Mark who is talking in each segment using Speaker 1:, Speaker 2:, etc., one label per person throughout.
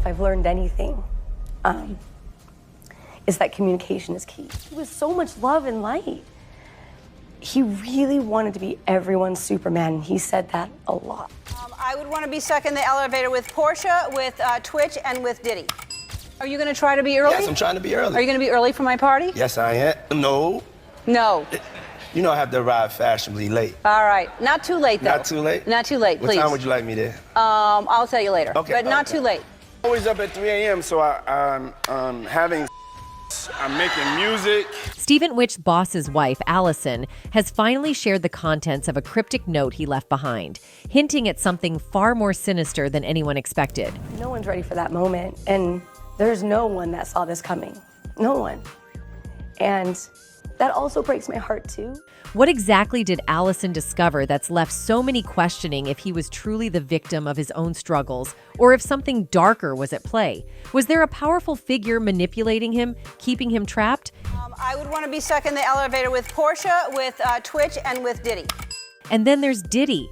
Speaker 1: if I've learned anything, is that communication is key. He was so much love and light. He really wanted to be everyone's Superman, and he said that a lot.
Speaker 2: I would want to be stuck in the elevator with Portia, with Twitch, and with Diddy. Are you going to try to be early?
Speaker 3: Yes, I'm trying to be early.
Speaker 2: Are you going to be early for my party?
Speaker 3: Yes, I am. No.
Speaker 2: No.
Speaker 3: You know I have to arrive fashionably late.
Speaker 2: All right. Not too late, though.
Speaker 3: Not too late?
Speaker 2: Not too late, please.
Speaker 3: What time would you like me there?
Speaker 2: I'll tell you later.
Speaker 3: Okay.
Speaker 2: But not too late.
Speaker 4: Always up at 3 a.m., so I'm having I'm making music.
Speaker 5: Stephen Witch's boss's wife, Allison, has finally shared the contents of a cryptic note he left behind, hinting at something far more sinister than anyone expected.
Speaker 1: No one's ready for that moment, and there's no one that saw this coming. No one. And that also breaks my heart, too.
Speaker 5: What exactly did Allison discover that's left so many questioning if he was truly the victim of his own struggles, or if something darker was at play? Was there a powerful figure manipulating him, keeping him trapped?
Speaker 2: I would want to be stuck in the elevator with Portia, with Twitch, and with Diddy.
Speaker 5: And then there's Diddy.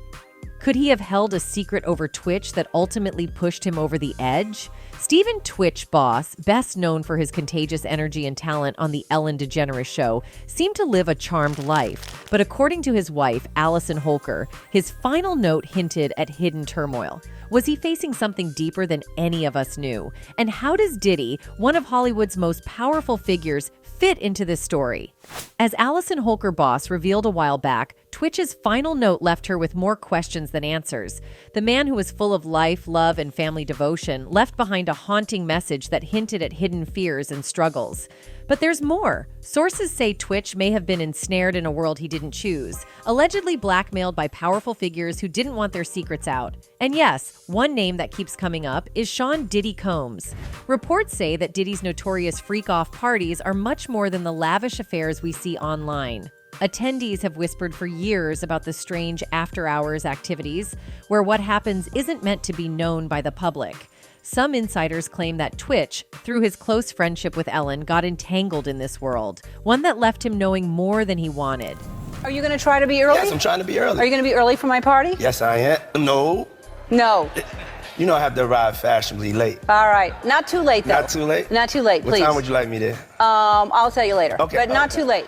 Speaker 5: Could he have held a secret over Twitch that ultimately pushed him over the edge? Stephen Twitch boss, best known for his contagious energy and talent on the Ellen DeGeneres Show, seemed to live a charmed life. But according to his wife, Allison Holker, his final note hinted at hidden turmoil. Was he facing something deeper than any of us knew? And how does Diddy, one of Hollywood's most powerful figures, fit into this story? As Allison Holker boss revealed a while back, Twitch's final note left her with more questions than answers. The man who was full of life, love, and family devotion left behind a haunting message that hinted at hidden fears and struggles. But there's more. Sources say Twitch may have been ensnared in a world he didn't choose, allegedly blackmailed by powerful figures who didn't want their secrets out. And yes, one name that keeps coming up is Sean Diddy Combs. Reports say that Diddy's notorious freak-off parties are much more than the lavish affairs we see online. Attendees have whispered for years about the strange after-hours activities, where what happens isn't meant to be known by the public. Some insiders claim that Twitch, through his close friendship with Ellen, got entangled in this world, one that left him knowing more than he wanted.
Speaker 2: Are you going to try to be early?
Speaker 3: Yes, I'm trying to be early.
Speaker 2: Are you going to be early for my party?
Speaker 3: Yes, I am. No.
Speaker 2: No.
Speaker 3: You know I have to arrive fashionably late.
Speaker 2: All right. Not too late, though.
Speaker 3: Not too late?
Speaker 2: Not too late, please.
Speaker 3: What time would you like me there?
Speaker 2: I'll tell you later.
Speaker 3: Okay.
Speaker 2: But not too late.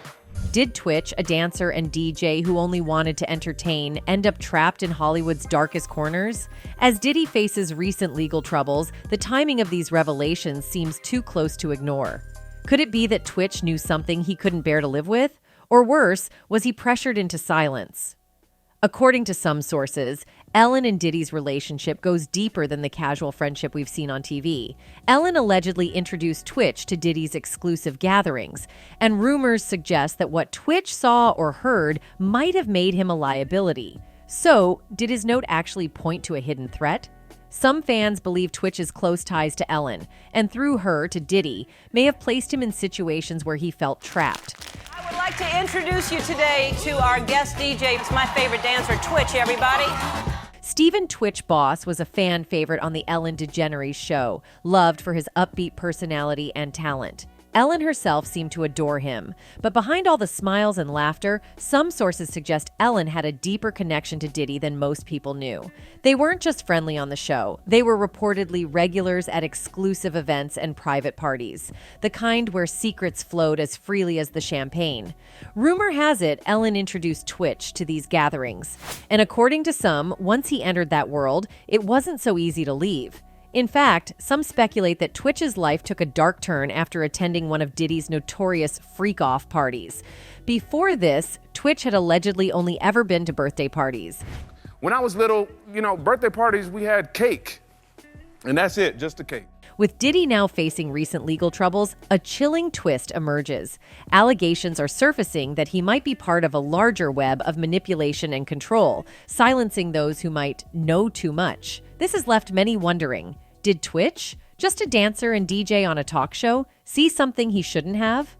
Speaker 5: Did Twitch, a dancer and DJ who only wanted to entertain, end up trapped in Hollywood's darkest corners? As Diddy faces recent legal troubles, the timing of these revelations seems too close to ignore. Could it be that Twitch knew something he couldn't bear to live with? Or worse, was he pressured into silence? According to some sources, Ellen and Diddy's relationship goes deeper than the casual friendship we've seen on TV. Ellen allegedly introduced Twitch to Diddy's exclusive gatherings, and rumors suggest that what Twitch saw or heard might have made him a liability. So, did his note actually point to a hidden threat? Some fans believe Twitch's close ties to Ellen, and through her to Diddy, may have placed him in situations where he felt trapped.
Speaker 2: I would like to introduce you today to our guest DJ. It's my favorite dancer, Twitch, everybody.
Speaker 5: Stephen Twitch boss was a fan favorite on the Ellen DeGeneres Show, loved for his upbeat personality and talent. Ellen herself seemed to adore him, but behind all the smiles and laughter, some sources suggest Ellen had a deeper connection to Diddy than most people knew. They weren't just friendly on the show, they were reportedly regulars at exclusive events and private parties, the kind where secrets flowed as freely as the champagne. Rumor has it Ellen introduced Twitch to these gatherings, and according to some, once he entered that world, it wasn't so easy to leave. In fact, some speculate that Twitch's life took a dark turn after attending one of Diddy's notorious freak-off parties. Before this, Twitch had allegedly only ever been to birthday parties.
Speaker 4: When I was little, birthday parties, we had cake. And that's it, just a cake.
Speaker 5: With Diddy now facing recent legal troubles, a chilling twist emerges. Allegations are surfacing that he might be part of a larger web of manipulation and control, silencing those who might know too much. This has left many wondering, did Twitch, just a dancer and DJ on a talk show, see something he shouldn't have?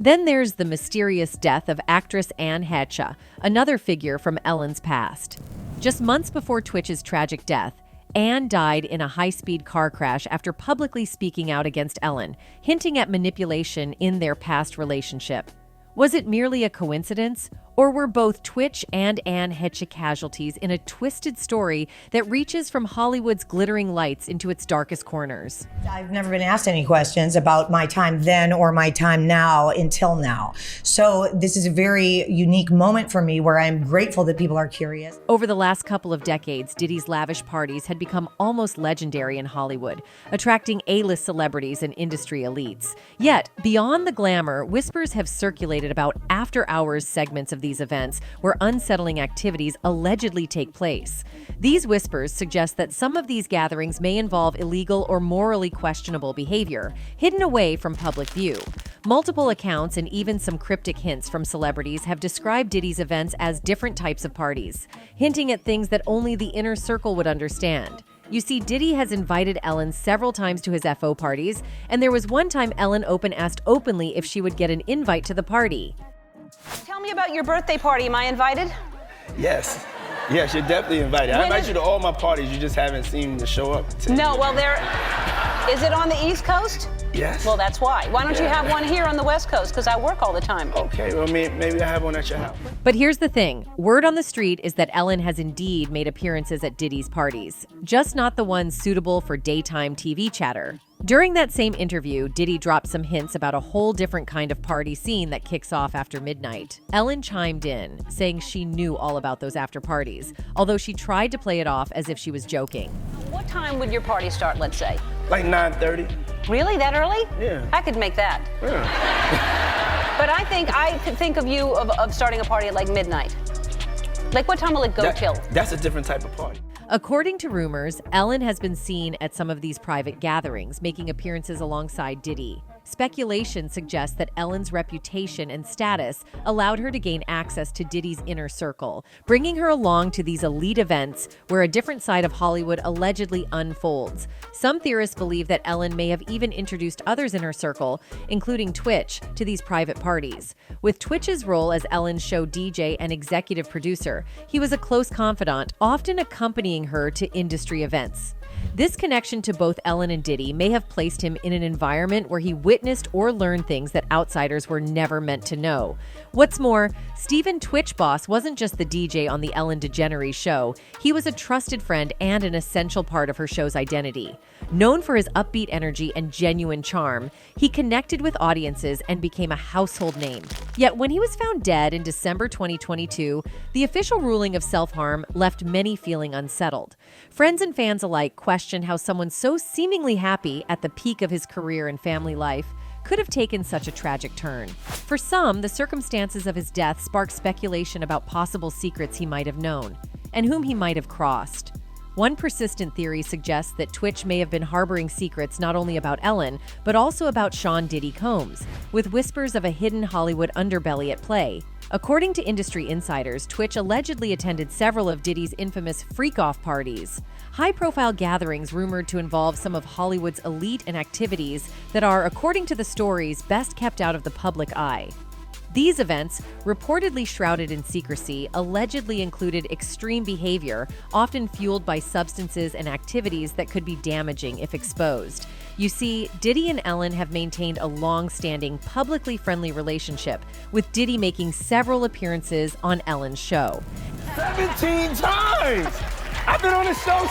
Speaker 5: Then there's the mysterious death of actress Anne Heche, another figure from Ellen's past. Just months before Twitch's tragic death, Anne died in a high-speed car crash after publicly speaking out against Ellen, hinting at manipulation in their past relationship. Was it merely a coincidence, Or were both Twitch and Anne Heche casualties in a twisted story that reaches from Hollywood's glittering lights into its darkest corners?
Speaker 6: I've never been asked any questions about my time then or my time now until now. So this is a very unique moment for me where I'm grateful that people are curious.
Speaker 5: Over the last couple of decades, Diddy's lavish parties had become almost legendary in Hollywood, attracting A-list celebrities and industry elites. Yet, beyond the glamour, whispers have circulated about after-hours segments of these events where unsettling activities allegedly take place. These whispers suggest that some of these gatherings may involve illegal or morally questionable behavior, hidden away from public view. Multiple accounts and even some cryptic hints from celebrities have described Diddy's events as different types of parties, hinting at things that only the inner circle would understand. You see, Diddy has invited Ellen several times to his FO parties, and there was one time Ellen asked openly if she would get an invite to the party.
Speaker 2: Tell me about your birthday party. Am I invited?
Speaker 3: Yes. Yes, you're definitely invited. I invite you to all my parties. You just haven't seemed to show up.
Speaker 2: No, well, is it on the East Coast?
Speaker 3: Yes.
Speaker 2: Well, that's why. Why don't you have one here on the West Coast? Because I work all the time.
Speaker 3: Okay, well, maybe I have one at your house.
Speaker 5: But here's the thing. Word on the street is that Ellen has indeed made appearances at Diddy's parties, just not the ones suitable for daytime TV chatter. During that same interview, Diddy dropped some hints about a whole different kind of party scene that kicks off after midnight. Ellen chimed in, saying she knew all about those after parties, although she tried to play it off as if she was joking.
Speaker 2: What time would your party start, let's say?
Speaker 3: Like 9:30.
Speaker 2: Really? That early?
Speaker 3: Yeah.
Speaker 2: I could make that.
Speaker 3: Yeah.
Speaker 2: But I could think of you of starting a party at like midnight. Like what time will it go till?
Speaker 3: That's a different type of party.
Speaker 5: According to rumors, Ellen has been seen at some of these private gatherings, making appearances alongside Diddy. Speculation suggests that Ellen's reputation and status allowed her to gain access to Diddy's inner circle, bringing her along to these elite events where a different side of Hollywood allegedly unfolds. Some theorists believe that Ellen may have even introduced others in her circle, including Twitch, to these private parties. With Twitch's role as Ellen's show DJ and executive producer, he was a close confidant, often accompanying her to industry events. This connection to both Ellen and Diddy may have placed him in an environment where he witnessed or learned things that outsiders were never meant to know. What's more, Stephen Twitch Boss wasn't just the DJ on the Ellen DeGeneres Show. He was a trusted friend and an essential part of her show's identity. Known for his upbeat energy and genuine charm, he connected with audiences and became a household name. Yet when he was found dead in December 2022, the official ruling of self-harm left many feeling unsettled. Friends and fans alike questioned how someone so seemingly happy at the peak of his career and family life could have taken such a tragic turn. For some, the circumstances of his death sparked speculation about possible secrets he might have known and whom he might have crossed. One persistent theory suggests that Twitch may have been harboring secrets not only about Ellen, but also about Sean Diddy Combs, with whispers of a hidden Hollywood underbelly at play. According to industry insiders, Twitch allegedly attended several of Diddy's infamous freak-off parties, high-profile gatherings rumored to involve some of Hollywood's elite and activities that are, according to the stories, best kept out of the public eye. These events, reportedly shrouded in secrecy, allegedly included extreme behavior, often fueled by substances and activities that could be damaging if exposed. You see, Diddy and Ellen have maintained a long-standing, publicly friendly relationship, with Diddy making several appearances on Ellen's show.
Speaker 3: 17 times! I've been on the show 17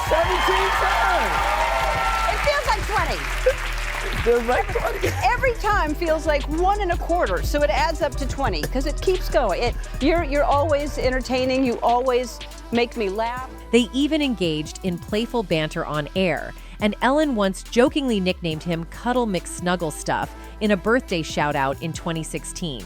Speaker 3: times!
Speaker 2: It feels like 20.
Speaker 3: It feels like 20.
Speaker 2: Every time feels like 1 1/4, so it adds up to 20 because it keeps going. You're always entertaining. You always make me laugh.
Speaker 5: They even engaged in playful banter on air, and Ellen once jokingly nicknamed him Cuddle McSnugglestuff in a birthday shout-out in 2016.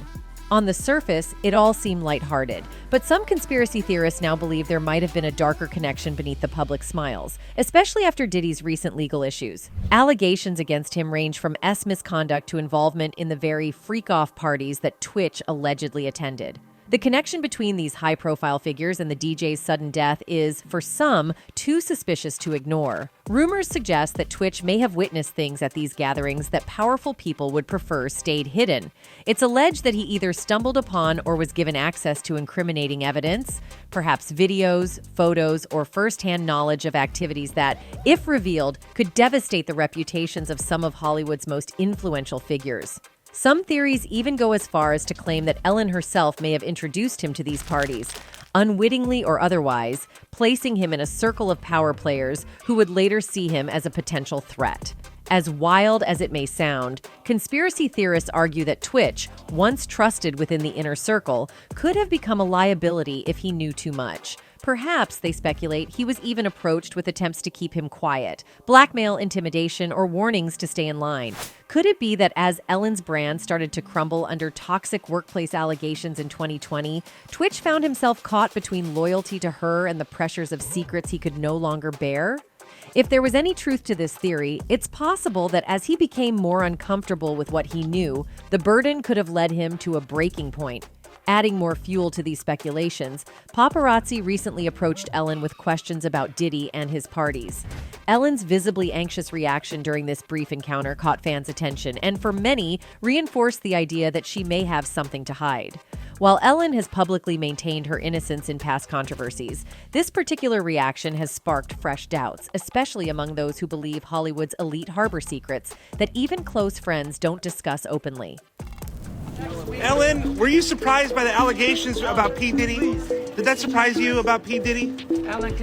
Speaker 5: On the surface, it all seemed lighthearted, but some conspiracy theorists now believe there might have been a darker connection beneath the public smiles, especially after Diddy's recent legal issues. Allegations against him range from misconduct to involvement in the very freak-off parties that Twitch allegedly attended. The connection between these high-profile figures and the DJ's sudden death is, for some, too suspicious to ignore. Rumors suggest that Twitch may have witnessed things at these gatherings that powerful people would prefer stayed hidden. It's alleged that he either stumbled upon or was given access to incriminating evidence, perhaps videos, photos, or first-hand knowledge of activities that, if revealed, could devastate the reputations of some of Hollywood's most influential figures. Some theories even go as far as to claim that Ellen herself may have introduced him to these parties, unwittingly or otherwise, placing him in a circle of power players who would later see him as a potential threat. As wild as it may sound, conspiracy theorists argue that Twitch, once trusted within the inner circle, could have become a liability if he knew too much. Perhaps, they speculate, he was even approached with attempts to keep him quiet, blackmail, intimidation, or warnings to stay in line. Could it be that as Ellen's brand started to crumble under toxic workplace allegations in 2020, Twitch found himself caught between loyalty to her and the pressures of secrets he could no longer bear? If there was any truth to this theory, it's possible that as he became more uncomfortable with what he knew, the burden could have led him to a breaking point. Adding more fuel to these speculations, paparazzi recently approached Ellen with questions about Diddy and his parties. Ellen's visibly anxious reaction during this brief encounter caught fans' attention and, for many, reinforced the idea that she may have something to hide. While Ellen has publicly maintained her innocence in past controversies, this particular reaction has sparked fresh doubts, especially among those who believe Hollywood's elite harbor secrets that even close friends don't discuss openly.
Speaker 7: Ellen, were you surprised by the allegations about P. Diddy? Did that surprise you about P. Diddy?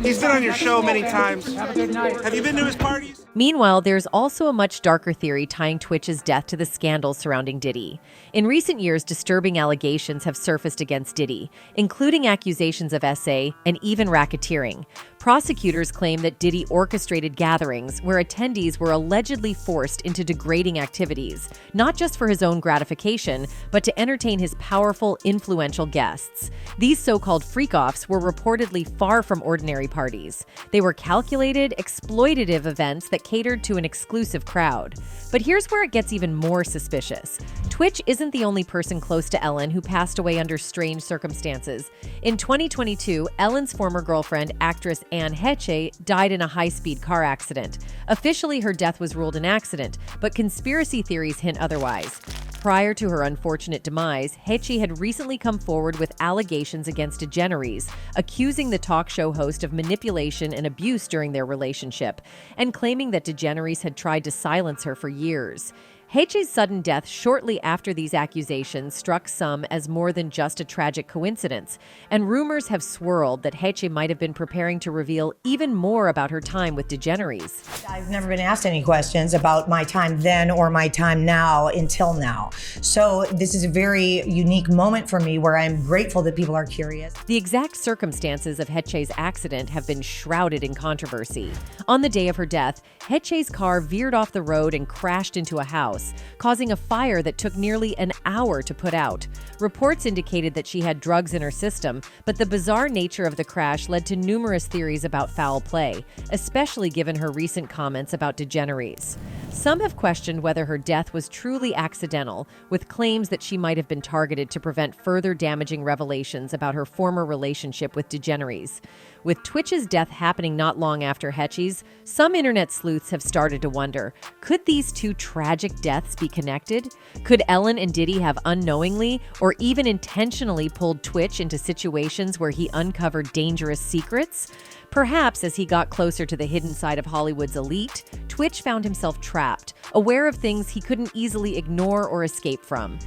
Speaker 7: He's been on your show many times. Have a good night. Have you been to his parties?
Speaker 5: Meanwhile, there's also a much darker theory tying Twitch's death to the scandals surrounding Diddy. In recent years, disturbing allegations have surfaced against Diddy, including accusations of SA and even racketeering. Prosecutors claim that Diddy orchestrated gatherings where attendees were allegedly forced into degrading activities, not just for his own gratification, but to entertain his powerful, influential guests. These so-called freak-offs were reportedly far from ordinary parties. They were calculated, exploitative events that catered to an exclusive crowd. But here's where it gets even more suspicious. Twitch isn't the only person close to Ellen who passed away under strange circumstances. In 2022, Ellen's former girlfriend, actress Anne Heche, died in a high-speed car accident. Officially, her death was ruled an accident, but conspiracy theories hint otherwise. Prior to her unfortunate demise, Heche had recently come forward with allegations against DeGeneres, accusing the talk show host of manipulation and abuse during their relationship, and claiming that DeGeneres had tried to silence her for years. Heche's sudden death shortly after these accusations struck some as more than just a tragic coincidence, and rumors have swirled that Heche might have been preparing to reveal even more about her time with DeGeneres.
Speaker 6: I've never been asked any questions about my time then or my time now until now. So this is a very unique moment for me where I'm grateful that people are curious.
Speaker 5: The exact circumstances of Heche's accident have been shrouded in controversy. On the day of her death, Heche's car veered off the road and crashed into a house, causing a fire that took nearly an hour to put out. Reports indicated that she had drugs in her system, but the bizarre nature of the crash led to numerous theories about foul play, especially given her recent comments about DeGeneres. Some have questioned whether her death was truly accidental, with claims that she might have been targeted to prevent further damaging revelations about her former relationship with DeGeneres. With Twitch's death happening not long after Heche's, some internet sleuths have started to wonder, could these two tragic deaths be connected? Could Ellen and Diddy have unknowingly or even intentionally pulled Twitch into situations where he uncovered dangerous secrets? Perhaps as he got closer to the hidden side of Hollywood's elite, Twitch found himself trapped, aware of things he couldn't easily ignore or escape from.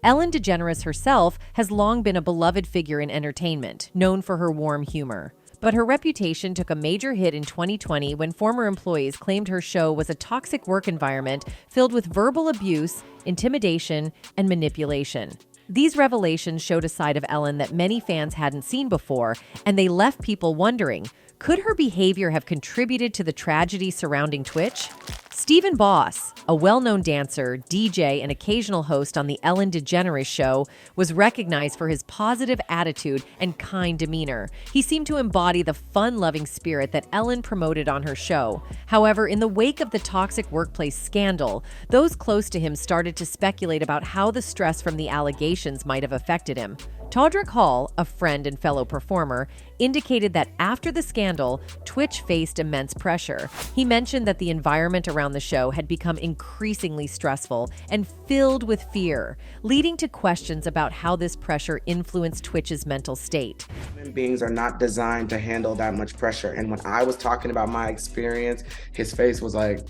Speaker 5: Ellen DeGeneres herself has long been a beloved figure in entertainment, known for her warm humor. But her reputation took a major hit in 2020 when former employees claimed her show was a toxic work environment filled with verbal abuse, intimidation, and manipulation. These revelations showed a side of Ellen that many fans hadn't seen before, and they left people wondering, could her behavior have contributed to the tragedy surrounding Twitch? Stephen Boss, a well-known dancer, DJ, and occasional host on the Ellen DeGeneres Show, was recognized for his positive attitude and kind demeanor. He seemed to embody the fun-loving spirit that Ellen promoted on her show. However, in the wake of the toxic workplace scandal, those close to him started to speculate about how the stress from the allegations might have affected him. Todrick Hall, a friend and fellow performer, indicated that after the scandal, Twitch faced immense pressure. He mentioned that the environment around the show had become increasingly stressful and filled with fear, leading to questions about how this pressure influenced Twitch's mental state.
Speaker 8: Human beings are not designed to handle that much pressure. And when I was talking about my experience, his face was like,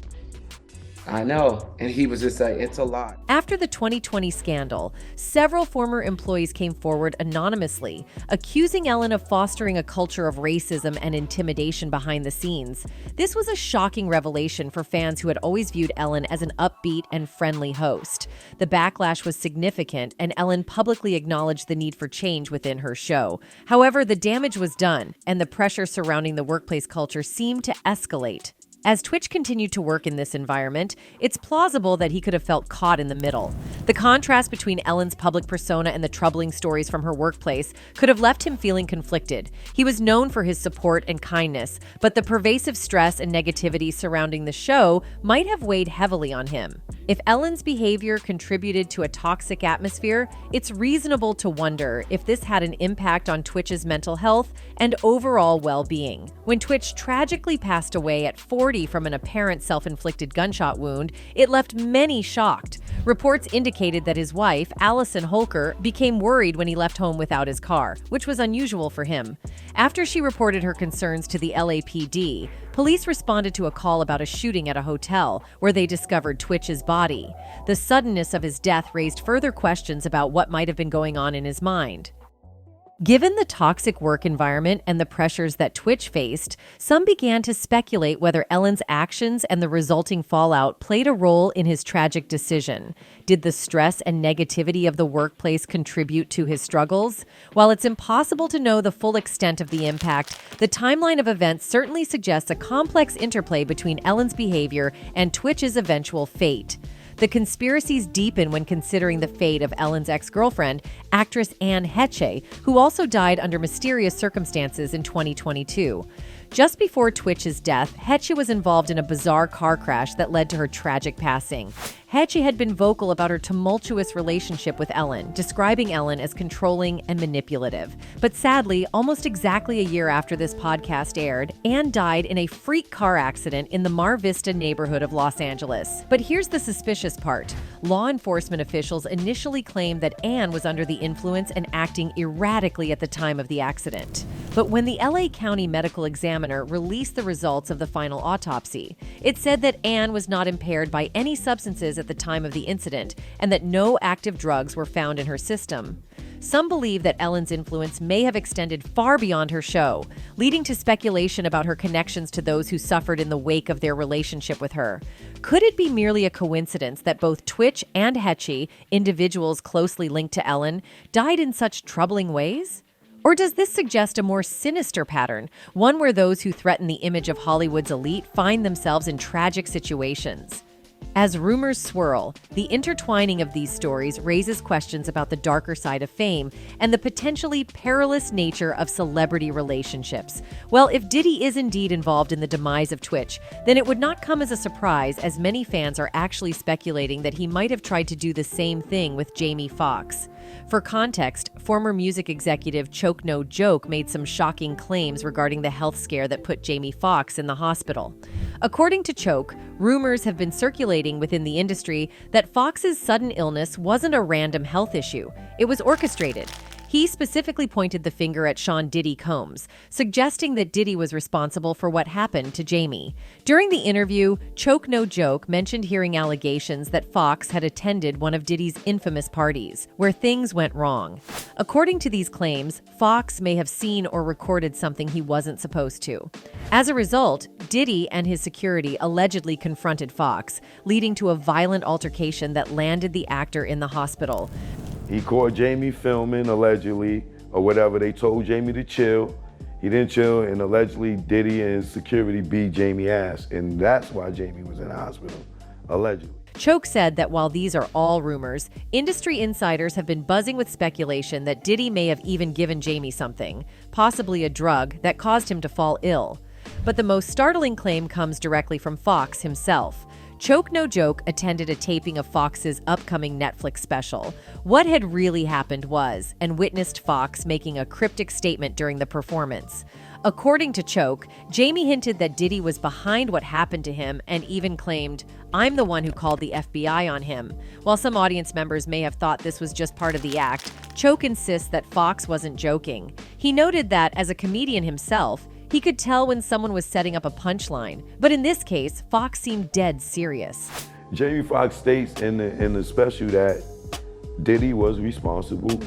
Speaker 8: I know. And he was just like, it's a lot.
Speaker 5: After the 2020 scandal, several former employees came forward anonymously, accusing Ellen of fostering a culture of racism and intimidation behind the scenes. This was a shocking revelation for fans who had always viewed Ellen as an upbeat and friendly host. The backlash was significant, and Ellen publicly acknowledged the need for change within her show. However, the damage was done, and the pressure surrounding the workplace culture seemed to escalate. As Twitch continued to work in this environment, it's plausible that he could have felt caught in the middle. The contrast between Ellen's public persona and the troubling stories from her workplace could have left him feeling conflicted. He was known for his support and kindness, but the pervasive stress and negativity surrounding the show might have weighed heavily on him. If Ellen's behavior contributed to a toxic atmosphere, it's reasonable to wonder if this had an impact on Twitch's mental health and overall well-being. When Twitch tragically passed away at 40 from an apparent self-inflicted gunshot wound, it left many shocked. Reports indicated that his wife, Allison Holker, became worried when he left home without his car, which was unusual for him. After she reported her concerns to the LAPD, police responded to a call about a shooting at a hotel where they discovered Twitch's body. The suddenness of his death raised further questions about what might have been going on in his mind. Given the toxic work environment and the pressures that Twitch faced, some began to speculate whether Ellen's actions and the resulting fallout played a role in his tragic decision. Did the stress and negativity of the workplace contribute to his struggles? While it's impossible to know the full extent of the impact, the timeline of events certainly suggests a complex interplay between Ellen's behavior and Twitch's eventual fate. The conspiracies deepen when considering the fate of Ellen's ex-girlfriend, actress Anne Heche, who also died under mysterious circumstances in 2022. Just before Twitch's death, Heche was involved in a bizarre car crash that led to her tragic passing. Heche had been vocal about her tumultuous relationship with Ellen, describing Ellen as controlling and manipulative. But sadly, almost exactly a year after this podcast aired, Anne died in a freak car accident in the Mar Vista neighborhood of Los Angeles. But here's the suspicious part. Law enforcement officials initially claimed that Anne was under the influence and acting erratically at the time of the accident. But when the LA County Medical Examiner released the results of the final autopsy, it said that Anne was not impaired by any substances at the time of the incident and that no active drugs were found in her system. Some believe that Ellen's influence may have extended far beyond her show, leading to speculation about her connections to those who suffered in the wake of their relationship with her. Could it be merely a coincidence that both Twitch and Heche, individuals closely linked to Ellen, died in such troubling ways? Or does this suggest a more sinister pattern, one where those who threaten the image of Hollywood's elite find themselves in tragic situations? As rumors swirl, the intertwining of these stories raises questions about the darker side of fame and the potentially perilous nature of celebrity relationships. Well, if Diddy is indeed involved in the demise of Twitch, then it would not come as a surprise, as many fans are actually speculating that he might have tried to do the same thing with Jamie Foxx. For context, former music executive Choke No Joke made some shocking claims regarding the health scare that put Jamie Foxx in the hospital. According to Choke, rumors have been circulating within the industry that Foxx's sudden illness wasn't a random health issue. It was orchestrated. He specifically pointed the finger at Sean Diddy Combs, suggesting that Diddy was responsible for what happened to Jamie. During the interview, Choke No Joke mentioned hearing allegations that Foxx had attended one of Diddy's infamous parties, where things went wrong. According to these claims, Foxx may have seen or recorded something he wasn't supposed to. As a result, Diddy and his security allegedly confronted Foxx, leading to a violent altercation that landed the actor in the hospital.
Speaker 9: He caught Jamie filming, allegedly, or whatever. They told Jamie to chill. He didn't chill, and allegedly Diddy and his security beat Jamie ass, and that's why Jamie was in the hospital, allegedly.
Speaker 5: Choke said that while these are all rumors, industry insiders have been buzzing with speculation that Diddy may have even given Jamie something, possibly a drug, that caused him to fall ill. But the most startling claim comes directly from Foxx himself. Choke No Joke attended a taping of Fox's upcoming Netflix special. What had really happened was, and witnessed Fox making a cryptic statement during the performance. According to Choke, Jamie hinted that Diddy was behind what happened to him and even claimed, "I'm the one who called the FBI on him." While some audience members may have thought this was just part of the act, Choke insists that Fox wasn't joking. He noted that, as a comedian himself, he could tell when someone was setting up a punchline, but in this case, Fox seemed dead serious.
Speaker 9: Jamie Foxx states in the special that Diddy was responsible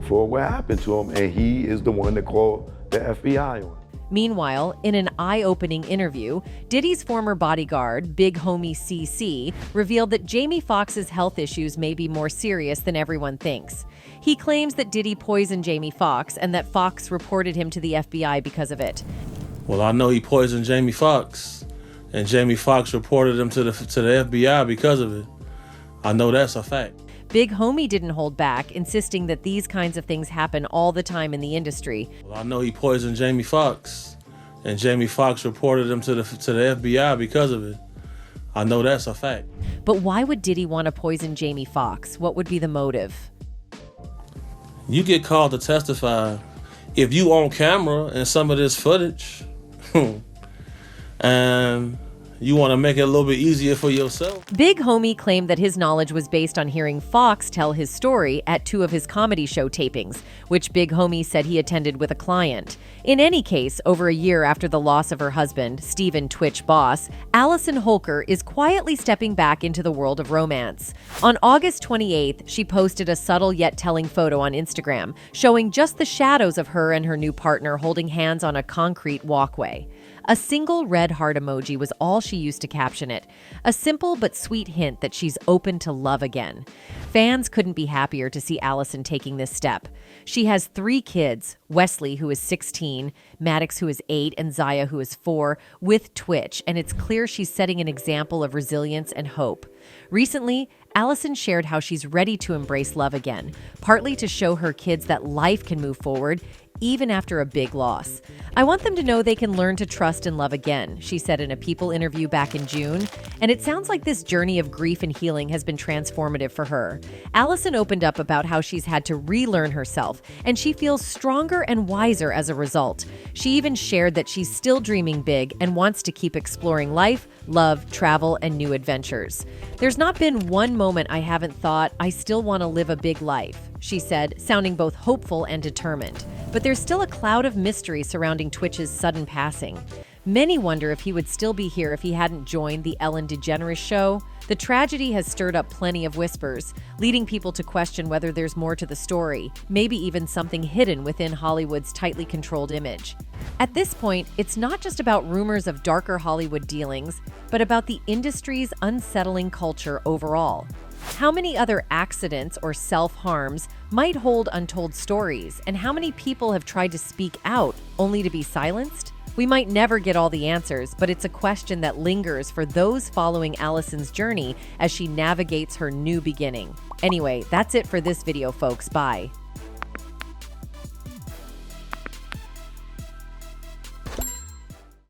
Speaker 9: for what happened to him, and he is the one that called the FBI on.
Speaker 5: Meanwhile, in an eye-opening interview, Diddy's former bodyguard, Big Homie CC, revealed that Jamie Foxx's health issues may be more serious than everyone thinks. He claims that Diddy poisoned Jamie Foxx and that Foxx reported him to the FBI because of it.
Speaker 10: Well, I know he poisoned Jamie Foxx, and Jamie Foxx reported him to the FBI because of it. I know that's a fact.
Speaker 5: Big Homie didn't hold back, insisting that these kinds of things happen all the time in the industry.
Speaker 10: Well, I know he poisoned Jamie Foxx, and Jamie Foxx reported him to the FBI because of it. I know that's a fact.
Speaker 5: But why would Diddy want to poison Jamie Foxx? What would be the motive?
Speaker 10: You get called to testify. If you on camera and some of this footage, and you want to make it a little bit easier for yourself.
Speaker 5: Big Homie claimed that his knowledge was based on hearing Fox tell his story at 2 of his comedy show tapings, which Big Homie said he attended with a client. In any case, over a year after the loss of her husband, Steven Twitch boss, Allison Holker is quietly stepping back into the world of romance. On August 28th, she posted a subtle yet telling photo on Instagram, showing just the shadows of her and her new partner holding hands on a concrete walkway. A single red heart emoji was all she used to caption it, a simple but sweet hint that she's open to love again. Fans couldn't be happier to see Allison taking this step. She has 3 kids, Wesley, who is 16, Maddox, who is 8, and Zaya, who is 4, with Twitch, and it's clear she's setting an example of resilience and hope. Recently, Allison shared how she's ready to embrace love again, partly to show her kids that life can move forward even after a big loss. "I want them to know they can learn to trust and love again," she said in a People interview back in June, and it sounds like this journey of grief and healing has been transformative for her. Allison opened up about how she's had to relearn herself, and she feels stronger and wiser as a result. She even shared that she's still dreaming big and wants to keep exploring life, love, travel, and new adventures. "There's not been one moment I haven't thought, I still want to live a big life," she said, sounding both hopeful and determined. But there's still a cloud of mystery surrounding Twitch's sudden passing. Many wonder if he would still be here if he hadn't joined the Ellen DeGeneres Show. The tragedy has stirred up plenty of whispers, leading people to question whether there's more to the story, maybe even something hidden within Hollywood's tightly controlled image. At this point, it's not just about rumors of darker Hollywood dealings, but about the industry's unsettling culture overall. How many other accidents or self-harms might hold untold stories, and how many people have tried to speak out only to be silenced? We might never get all the answers, but it's a question that lingers for those following Allison's journey as she navigates her new beginning. Anyway, that's it for this video, folks. Bye.